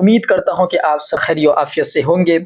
امید کرتا ہوں کہ آپ سب خیر و عافیت سے ہوں گے۔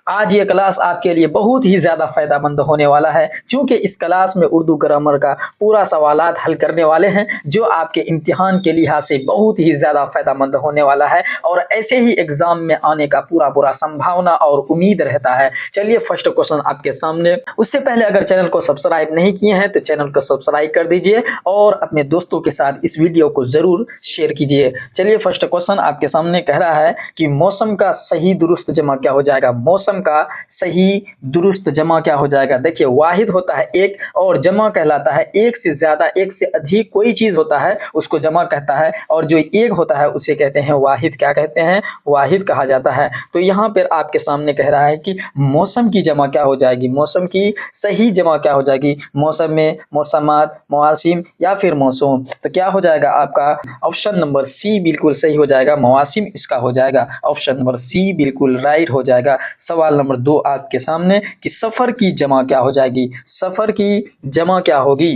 آج یہ کلاس آپ کے لیے بہت ہی زیادہ فائدہ مند ہونے والا ہے، کیونکہ اس کلاس میں اردو گرامر کا پورا سوالات حل کرنے والے ہیں، جو آپ کے امتحان کے لحاظ سے بہت ہی زیادہ فائدہ مند ہونے والا ہے، اور ایسے ہی ایگزام میں آنے کا پورا سمبھاونا اور امید رہتا ہے۔ چلیے فرسٹ کوشچن آپ کے سامنے۔ اس سے پہلے اگر چینل کو سبسکرائب نہیں کیے ہیں تو چینل کو سبسکرائب کر دیجئے اور اپنے دوستوں کے ساتھ اس ویڈیو کو ضرور شیئر کیجئے۔ چلیے فرسٹ کوشچن آپ کے سامنے کہہ رہا ہے کہ موسم کا صحیح درست جمع کیا ہو جائے گا؟ موسم کا صحیح درست جمع کیا ہو جائے گا؟ دیکھیے واحد ہوتا ہے ایک، اور جمع کہلاتا ہے ایک سے زیادہ، ایک سے ادھک کوئی چیز ہوتا ہے اس کو جمع کہتا ہے، اور جو ایک ہوتا ہے اسے کہتے ہیں واحد۔ کیا کہتے ہیں؟ واحد کہا جاتا ہے۔ تو یہاں پر آپ کے سامنے کہہ رہا ہے کہ موسم کی جمع کیا ہو جائے گی؟ موسم کی صحیح جمع کیا ہو جائے گی؟ موسم میں موسمات، مواسم یا پھر موسم، تو کیا ہو جائے گا آپ کا؟ آپشن نمبر سی بالکل صحیح ہو جائے گا، مواسم اس کا ہو جائے گا۔ آپشن نمبر سی بالکل رائٹ ہو جائے گا۔ سوال نمبر 2 آپ کے سامنے کہ سفر کی جمع کیا ہو جائے گی؟ سفر کی جمع کیا ہوگی؟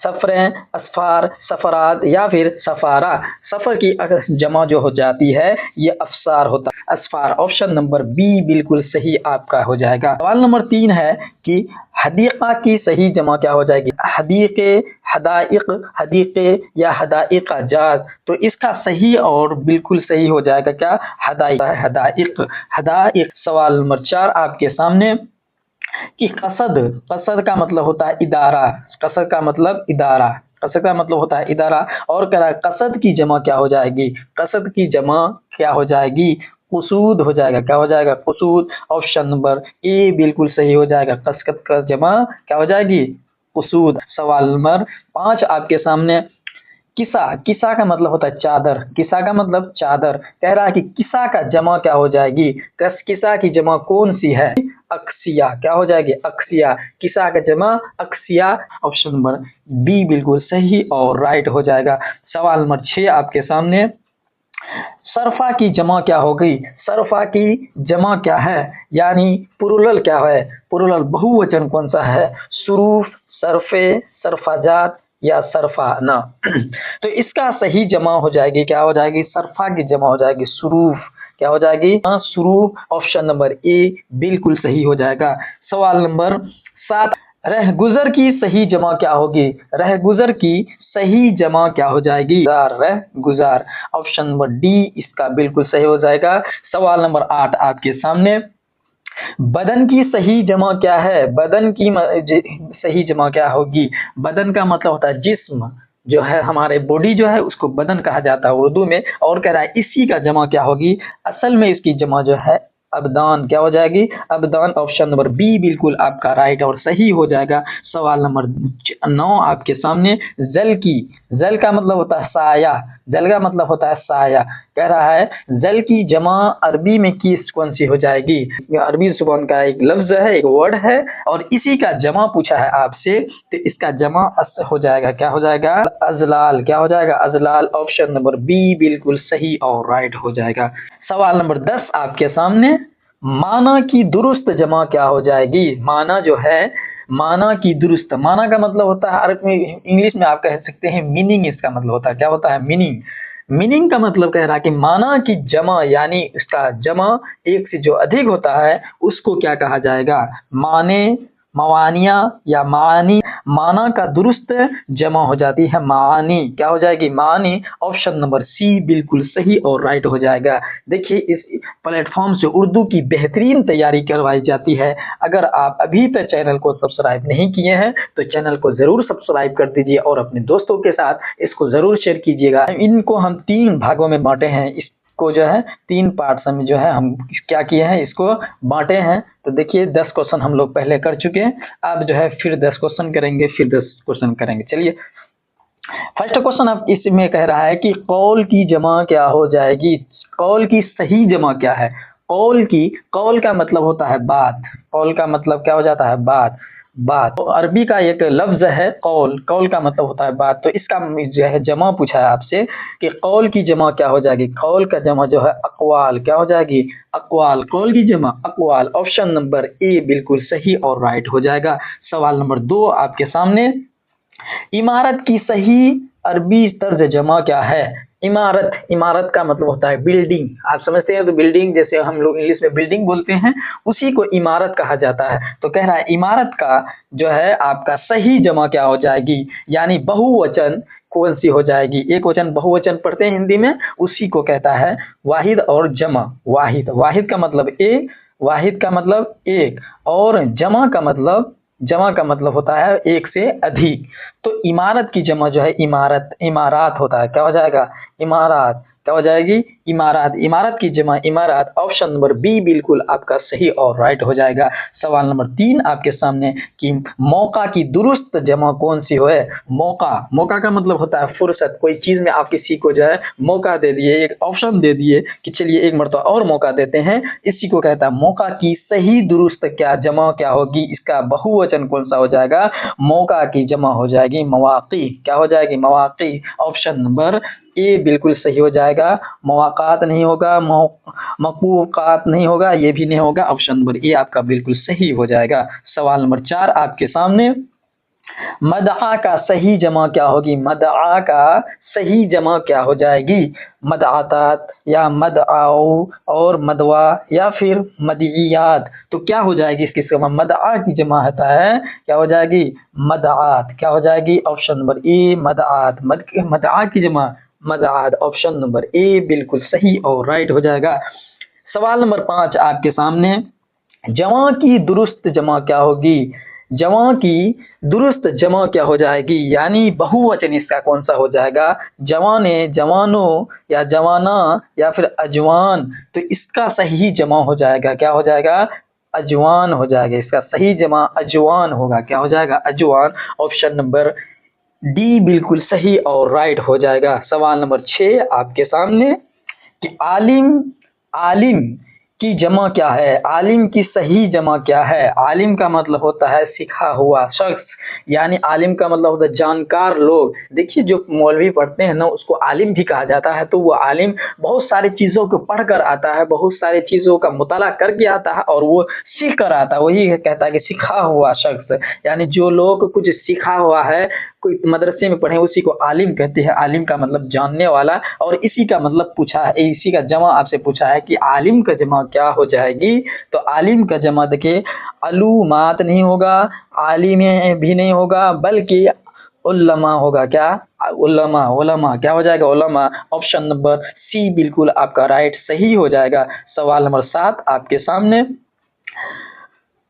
سفریں، اسفار، سفرات یا پھر سفارہ۔ سفر کی جمع جو ہو جاتی ہے یہ افسار ہوتا ہے، اسفار۔ آپشن نمبر بی بالکل صحیح آپ کا ہو جائے گا۔ سوال نمبر 3 ہے کہ حدیقہ کی صحیح جمع کیا ہو جائے گی؟ حدیقے، حدائق، حدیقے یا حدائق جاز۔ تو اس کا صحیح اور بالکل صحیح ہو جائے گا کیا؟ حدائق، حدائق، حدائق۔ سوال نمبر 4 آپ کے سامنے کہ قصد، قصد کا مطلب ہوتا ہے ادارہ، قصد کا مطلب ادارہ، قصد کا مطلب ہوتا ہے ادارہ، اور کہہ رہا ہے قصد کی جمع کیا ہو جائے گی؟ قصد کی جمع کیا ہو جائے گی؟ قصود ہو جائے گا۔ کیا ہو جائے گا؟ قصود۔ آپشن نمبر اے بالکل صحیح ہو جائے گا، قصد کا جمع کیا ہو جائے گی؟ قصود۔ سوال نمبر 5 آپ کے سامنے کسا، کسا کا مطلب ہوتا ہے چادر، کسا کا مطلب چادر۔ کہہ رہا ہے کہ کسا کا جمع کیا ہو جائے گی؟ کسا کی جمع کون سی ہے؟ اکسیا۔ کیا ہو جائے گی؟ اکسیا۔ کسا کا جمع اکسیا۔ آپشن نمبر بی بالکل صحیح اور رائٹ ہو جائے گا۔ سوال نمبر 6 آپ کے سامنے صرفہ کی جمع کیا ہوگی؟ صرفہ کی جمع کیا ہے؟ یعنی پلورل کیا ہے؟ پلورل بہووچن کون سا ہے؟ صروف، صرفے، صرفہ جات یا صرفانہ۔ تو اس کا صحیح جمع ہو جائے گی، کیا ہو جائے گی؟ صرفہ کی جمع ہو جائے گی صروف۔ کیا ہو جائے گی؟ صروف۔ آپشن نمبر اے بالکل صحیح ہو جائے گا۔ سوال نمبر 7 رہ گزر کی صحیح جمع کیا ہوگی؟ رہ گزر کی صحیح جمع کیا ہو جائے گی؟ رہ گزار۔ آپشن نمبر ڈی اس کا بالکل صحیح ہو جائے گا۔ سوال نمبر 8 آپ کے سامنے بدن کی صحیح جمع کیا ہے؟ بدن کی صحیح جمع کیا ہوگی؟ بدن کا مطلب ہوتا ہے جسم، جو ہے ہمارے باڈی جو ہے اس کو بدن کہا جاتا ہے اردو میں، اور کہہ رہا ہے اسی کا جمع کیا ہوگی؟ اصل میں اس کی جمع جو ہے ابدان۔ کیا ہو جائے گی؟ ابدان۔ آپشن نمبر بی بالکل آپ کا رائٹ اور صحیح ہو جائے گا۔ سوال نمبر 9 آپ کے سامنے ذل کی، ذل کا مطلب ہوتا ہے سایہ، ذل کا مطلب ہوتا ہے سایہ۔ کہہ رہا ہے ذل کی جمع عربی میں کون سی ہو جائے گی؟ یہ عربی زبان کا ایک لفظ ہے، ایک ورڈ ہے، اور اسی کا جمع پوچھا ہے آپ سے، تو اس کا جمع ہو جائے گا، کیا ہو جائے گا؟ ازلال۔ کیا ہو جائے گا؟ ازلال۔ آپشن نمبر بی بالکل صحیح اور رائٹ ہو جائے گا۔ سوال نمبر 10 آپ کے سامنے معنی کی درست جمع کیا ہو جائے گی؟ معنی جو ہے، معنی کی درست، معنی کا مطلب ہوتا ہے عربی میں، انگلش میں آپ کہہ سکتے ہیں میننگ، اس کا مطلب ہوتا ہے، کیا ہوتا ہے؟ میننگ۔ میننگ کا مطلب کہہ رہا ہے کہ معنی کی جمع، یعنی اس کا جمع ایک سے جو ادھک ہوتا ہے اس کو کیا کہا جائے گا؟ معنی، موانیہ یا معانی۔ معنی کا درست جمع ہو جاتی ہے معانی۔ کیا ہو جائے گی؟ معانی۔ آپشن نمبر سی بالکل صحیح اور رائٹ ہو جائے گا۔ دیکھیے اس پلیٹ فارم سے اردو کی بہترین تیاری کروائی جاتی ہے۔ اگر آپ ابھی تک چینل کو سبسکرائب نہیں کیے ہیں تو چینل کو ضرور سبسکرائب کر دیجیے اور اپنے دوستوں کے ساتھ اس کو ضرور شیئر کیجیے گا۔ ان کو ہم 3 بھاگوں میں بانٹے ہیں، اس کو جو ہے 3 پارٹس میں جو ہے ہم کیا کیے ہیں، اس کو بانٹے ہیں۔ تو دیکھیے 10 کوسچن ہم لوگ پہلے کر چکے ہیں، اب جو ہے پھر 10 کوسچن کریں گے، پھر 10 کوسچن کریں گے۔ چلیے فرسٹ کوسچن اب اس میں کہہ رہا ہے کہ قول کی جمع کیا ہو جائے گی؟ قول کی صحیح جمع کیا ہے؟ قول کا مطلب ہوتا ہے بات، قول کا مطلب کیا ہو جاتا ہے؟ بات، بات۔ عربی کا ایک لفظ ہے قول، قول کا مطلب ہوتا ہے بات، تو اس کا جو ہے جمع پوچھا ہے آپ سے کہ قول کی جمع کیا ہو جائے گی؟ قول کا جمع جو ہے اقوال۔ کیا ہو جائے گی؟ اقوال۔ قول کی جمع اقوال۔ آپشن نمبر اے بالکل صحیح اور رائٹ ہو جائے گا۔ سوال نمبر 2 آپ کے سامنے عمارت کی صحیح عربی طرز جمع کیا ہے؟ इमारत, इमारत का मतलब होता है बिल्डिंग। आप समझते हैं, तो बिल्डिंग जैसे हम लोग इंग्लिश में बिल्डिंग बोलते हैं, उसी को इमारत कहा जाता है। तो कह रहा है इमारत का जो है आपका सही जमा क्या हो जाएगी, यानी बहुवचन कौन सी हो जाएगी। एक वचन बहुवचन पढ़ते हैं हिंदी में, उसी को कहता है वाहिद और जमा। वाहिद, वाहिद का मतलब एक, वाहिद का मतलब एक, और जमा का मतलब होता है एक से अधिक। तो इमारत की जमा जो है इमारत, इमारात होता है। क्या हो जाएगा, इमारात। क्या हो जाएगी, इमारात। इमारत की जमा इमारात। ऑप्शन नंबर बी बिल्कुल आपका सही और राइट हो जाएगा। सवाल नंबर 3 आपके सामने कि मौका की दुरुस्त जमा कौन सी हो है। मौका, मौका का मतलब होता है फुर्सत। कोई चीज में आप किसी को जो है मौका दे दिए, एक ऑप्शन दे दिए कि चलिए एक मरतबा और मौका देते हैं, इसी को कहता है मौका की सही दुरुस्त क्या जमा क्या होगी। इसका बहुवचन कौन सा हो जाएगा, मौका की जमा हो जाएगी मवाक़ी। क्या हो जाएगी, मवाक़ी। ऑप्शन नंबर ए बिल्कुल सही हो जाएगा। मौक़ात नहीं होगा, मौक़ूक़ात नहीं होगा, ये भी नहीं होगा। ऑप्शन नंबर ए आपका बिल्कुल सही हो जाएगा। सवाल नंबर 4 आपके सामने, मदआ का सही जमा क्या होगी। मदआ का सही जमा क्या हो जाएगी। मदआतात या मदआऊ और मदवा या फिर मदइयात। तो क्या हो जाएगी इसकी जमा, मदआ की जमा होता है, क्या हो जाएगी, मदआत। क्या हो जाएगी, ऑप्शन नंबर ए मदआत। मदआ की जमा मदआत। ऑप्शन नंबर ए बिल्कुल सही और राइट हो जाएगा। सवाल नंबर 5 आपके सामने, जमा की दुरुस्त जमा क्या होगी। जमा की दुरुस्त जमा क्या हो जाएगी, यानी बहुवचन इसका कौन सा हो जाएगा। जवाने, जवानों या जवाना या फिर अजवान। तो इसका सही जमा हो जाएगा, क्या हो जाएगा, अजवान हो जाएगा। इसका सही जमा अजवान होगा। क्या हो जाएगा, अजवान। ऑप्शन नंबर डी बिल्कुल सही और राइट हो जाएगा। सवाल नंबर 6 आपके सामने कि आलिम, आलिम की जमा क्या है। आलिम की सही जमा क्या है। आलिम का मतलब होता है सीखा हुआ शख्स, यानी आलिम का मतलब होता है जानकार लोग। देखिए जो मौलवी पढ़ते हैं ना, उसको आलिम भी कहा जाता है। तो वो आलिम बहुत सारी चीज़ों को पढ़ कर आता है, बहुत सारी चीज़ों का मुताला करके आता है और वो सीख कर आता है। वही कहता है कि सीखा हुआ शख्स, यानी जो लोग कुछ सीखा हुआ है, कोई मदरसे में पढ़े, उसी को आलिम कहते हैं। आलिम का मतलब जानने वाला। और इसी का मतलब पूछा है, इसी का जमा आपसे पूछा है कि आलिम का जमा क्या हो जाएगी। तो आलिम का जमा देखिए अलूमात नहीं होगा, आलिमे भी नहीं होगा, बल्कि उल्लमा होगा। क्या, उल्लमा, उलमा। क्या हो जाएगा, उलमा। ऑप्शन नंबर सी बिल्कुल आपका राइट सही हो जाएगा। सवाल नंबर 7 आपके सामने,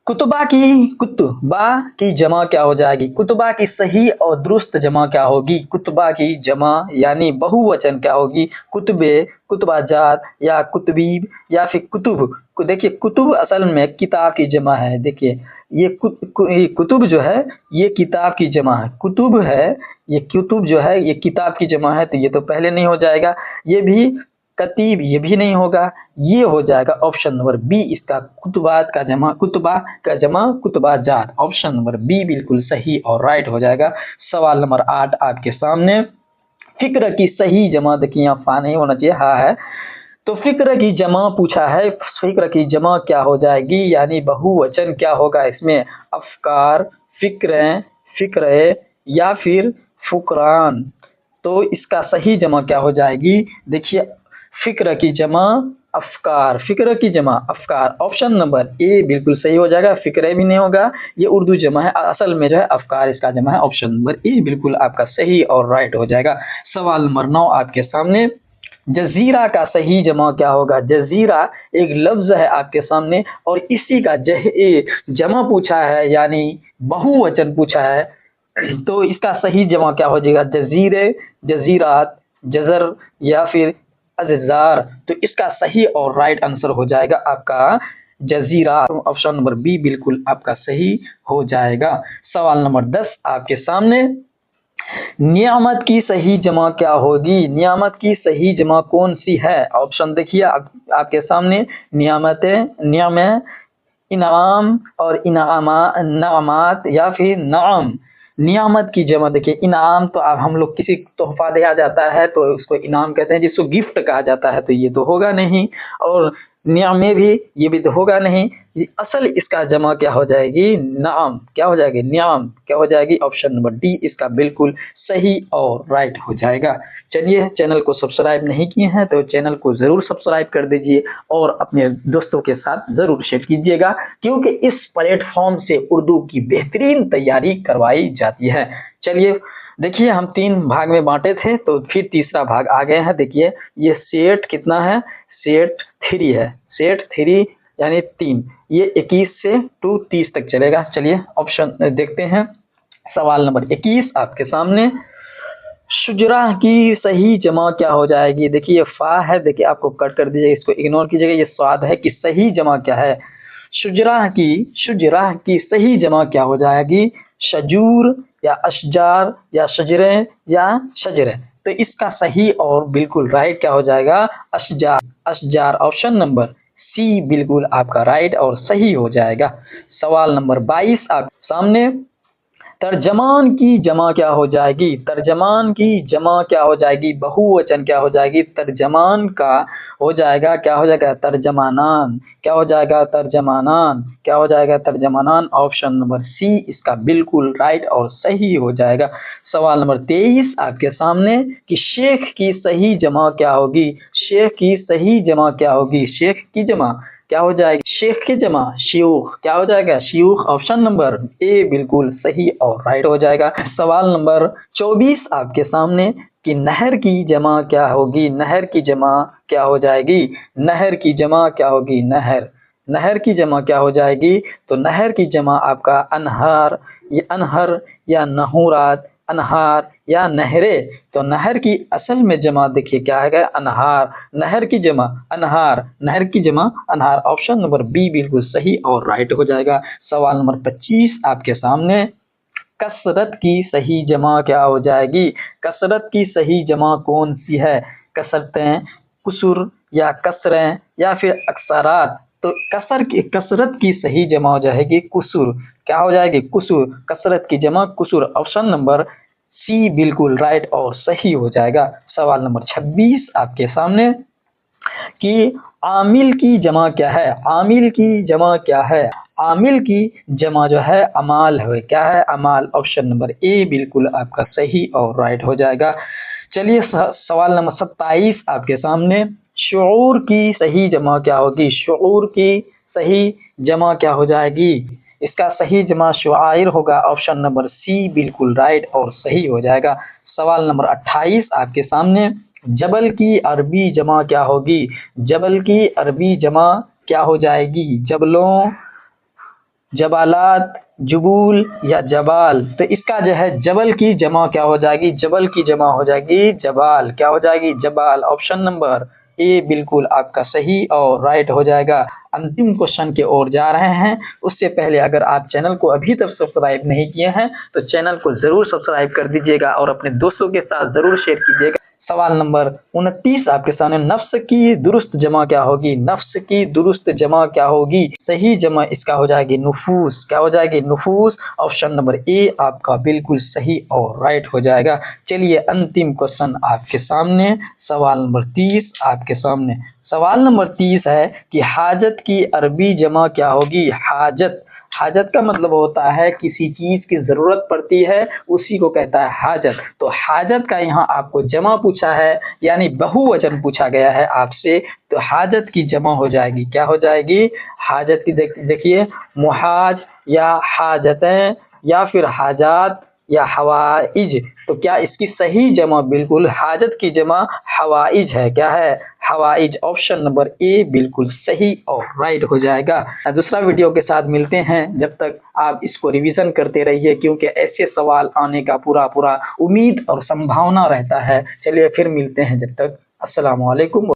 कुतबा की जमा क्या हो जाएगी। कुतबा की सही और दुरुस्त जमा क्या होगी। कुतबा की जमा यानी बहुवचन क्या होगी, कुतबे, कुतबाजात या कुतबीब या फिर कुतुब। देखिए कुतुब असल में किताब की जमा है। देखिए ये कुतुब जो है ये किताब की जमा है। कुतुब है, ये कुतुब जो है ये किताब की जमा है, तो ये तो पहले नहीं हो जाएगा। ये भी कतीब, ये भी नहीं होगा। ये हो जाएगा ऑप्शन नंबर बी, इसका कुतबात का जमा, कुतबा का जमा कुतबाजात। ऑप्शन नंबर बी बिल्कुल सही और राइट हो जाएगा। सवाल नंबर 8 आपके सामने, फिक्र की सही जमा, देखिए यहाँ फा नहीं होना चाहिए, हा है। तो फिक्र की जमा पूछा है, फिक्र की जमा क्या हो जाएगी, यानी बहुवचन क्या होगा इसमें। अफकार, फिक्रें, फिक्रे या फिर फुकरान। तो इसका सही जमा क्या हो जाएगी, देखिए फिक्र की जमा अफकार, फिक्र की जमा अफकार। ऑप्शन नंबर ए बिल्कुल सही हो जाएगा। फिक्रे भी नहीं होगा, ये उर्दू जमा है, असल में जो है अफकार इसका जमा है। ऑप्शन नंबर ए बिल्कुल आपका सही और राइट हो जाएगा। सवाल नंबर 9 आपके सामने, जजीरा का सही जमा क्या होगा। जजीरा एक लफ्ज है आपके सामने और इसी का जमा पूछा है, यानी बहुवचन पूछा है। तो इसका सही जमा क्या हो जाएगा, जजीरे, जजीरात, जजर या फिर अज़ार। तो इसका सही और राइट आंसर हो जाएगा आपका जजीरा। ऑप्शन नंबर बी बिल्कुल आपका सही हो जाएगा। सवाल नंबर 10 आपके सामने, नियामत की सही जमा क्या होगी। नियामत की सही जमा कौन सी है। ऑप्शन देखिए आपके सामने, नियामतें, नियम, इनाम और इनामात या फिर नाम। नियामत की जमा देखिए, इनाम तो आप हम लोग किसी तोहफा दिया जाता है तो उसको इनाम कहते हैं, जिसको गिफ्ट कहा जाता है, तो ये तो होगा नहीं। और नियमे भी, ये भी तो होगा नहीं। असल इसका जमा क्या हो जाएगी, नाम। क्या हो जाएगी, नियम। क्या हो जाएगी, ऑप्शन नंबर डी इसका बिल्कुल सही और राइट हो जाएगा। चलिए, चैनल को सब्सक्राइब नहीं किए हैं तो चैनल को ज़रूर सब्सक्राइब कर दीजिए और अपने दोस्तों के साथ ज़रूर शेयर कीजिएगा, क्योंकि इस प्लेटफॉर्म से उर्दू की बेहतरीन तैयारी करवाई जाती है। चलिए देखिए, हम 3 भाग में बांटे थे तो फिर तीसरा भाग आ गए हैं। देखिए ये सेट कितना है, सेट 3 है, सेट 3 यानी 3, ये 21 से टू 30 तक चलेगा। चलिए ऑप्शन देखते हैं। सवाल नंबर 21 आपके सामने, शुजरा की सही जमा क्या हो जाएगी। देखिए ये फा है, देखिए आपको कट कर दीजिएगा, इसको इग्नोर कीजिएगा। ये स्वाद है कि सही जमा क्या है, शुजरा की सही जमा क्या हो जाएगी, शजूर या अशजार या शजरे या शजरे। तो इसका सही और बिल्कुल राइट क्या हो जाएगा, अशजार। अशजार ऑप्शन नंबर सी बिल्कुल आपका राइट और सही हो जाएगा। सवाल नंबर 22 आप सामने, तर्जमान की जमा क्या हो जाएगी, तर्जमान की जमा क्या हो जाएगी, बहुवचन क्या हो जाएगी, तर्जमान का हो जाएगा, क्या हो जाएगा, तर्जमानान। क्या हो जाएगा, तर्जमानान। क्या हो जाएगा, तर्जमानान। ऑप्शन नंबर सी इसका बिल्कुल राइट और सही हो जाएगा। सवाल नंबर 23 आपके सामने कि शेख की सही जमा क्या होगी, शेख की सही जमा क्या होगी, शेख की जमा क्या हो जाएगी, शेख की जमा शियूख। क्या हो जाएगा, शियूख। ऑप्शन नंबर ए बिल्कुल सही और राइट हो जाएगा। सवाल नंबर 24 आपके सामने कि नहर की जमा क्या होगी, नहर की जमा क्या हो जाएगी, नहर की जमा क्या होगी, नहर। नहर की जमा क्या हो जाएगी, तो नहर की जमा आपका अनहार, ये अनहर या नहूरात, अनहार या नहरे। तो नहर की असल में जमा देखिए क्या है, अनहार। नहर की जमा अनहार, नहर की जमा अनहार। ऑप्शन नंबर बी बिल्कुल सही और राइट हो जाएगा। सवाल नंबर 25 आपके सामने, कसरत की सही जमा क्या हो जाएगी, कसरत की सही जमा कौन सी है, कसरतें, कुसुर या कसरें या फिर अक्सरात। तो कसरत की सही जमा हो जाएगी कुसुर। क्या हो जाएगी, कुसुर। कसरत की जमा कुसुर। ऑप्शन नंबर सी बिल्कुल राइट और सही हो जाएगा। सवाल नंबर 26 आपके सामने कि आमिल की जमा क्या है, आमिल की जमा क्या है, आमिल की जमा जो है अमाल है। क्या है, अमाल। ऑप्शन नंबर ए बिल्कुल आपका सही और राइट हो जाएगा। चलिए सवाल नंबर 27 आपके सामने, शऊर की सही जमा क्या होगी, शऊर की सही जमा क्या हो जाएगी, इसका सही जमा शुआइर होगा। ऑप्शन नंबर सी बिल्कुल राइट और सही हो जाएगा। सवाल नंबर 28 आपके सामने, जबल की अरबी जमा क्या होगी, जबल की अरबी जमा क्या हो जाएगी, जबलों, जबालात, जुबूल या जबाल। तो इसका जो है जबल की जमा क्या हो जाएगी, जबल की जमा हो जाएगी जबाल। क्या हो जाएगी, जबाल। ऑप्शन नंबर ए बिल्कुल आपका सही और राइट हो जाएगा। अंतिम क्वेश्चन की ओर जा रहे हैं, उससे पहले अगर आप चैनल को अभी तक सब्सक्राइब नहीं किए हैं तो चैनल को जरूर सब्सक्राइब कर दीजिएगा और अपने दोस्तों के साथ जरूर शेयर कीजिएगा। सवाल नंबर 29 आपके सामने, नफ्स की दुरुस्त जमा क्या होगी, नफ्स की दुरुस्त जमा क्या होगी, सही जमा इसका हो जाएगी नुफूस। क्या हो जाएगी, नुफूस। ऑप्शन नंबर ए आपका बिल्कुल सही और राइट हो जाएगा। चलिए अंतिम क्वेश्चन आपके सामने, सवाल नंबर 30 आपके सामने। सवाल नंबर 30 है कि हाजत की अरबी जमा क्या होगी, हाजत। हाजत का मतलब होता है किसी चीज की जरूरत पड़ती है, उसी को कहता है हाजत। तो हाजत का यहाँ आपको जमा पूछा है, यानी बहुवचन पूछा गया है आपसे, तो हाजत की जमा हो जाएगी। क्या हो जाएगी, हाजत की देखिए मुहाज या हाजतें या फिर हाजात या हवाइज। तो क्या इसकी सही जमा बिल्कुल हाजत की जमा हवाइज है। क्या है, हवाइज। ऑप्शन नंबर ए बिल्कुल सही और राइट हो जाएगा। दूसरा वीडियो के साथ मिलते हैं, जब तक आप इसको रिवीजन करते रहिए, क्योंकि ऐसे सवाल आने का पूरा उम्मीद और संभावना रहता है। चलिए फिर मिलते हैं, जब तक अस्सलाम वालेकुम।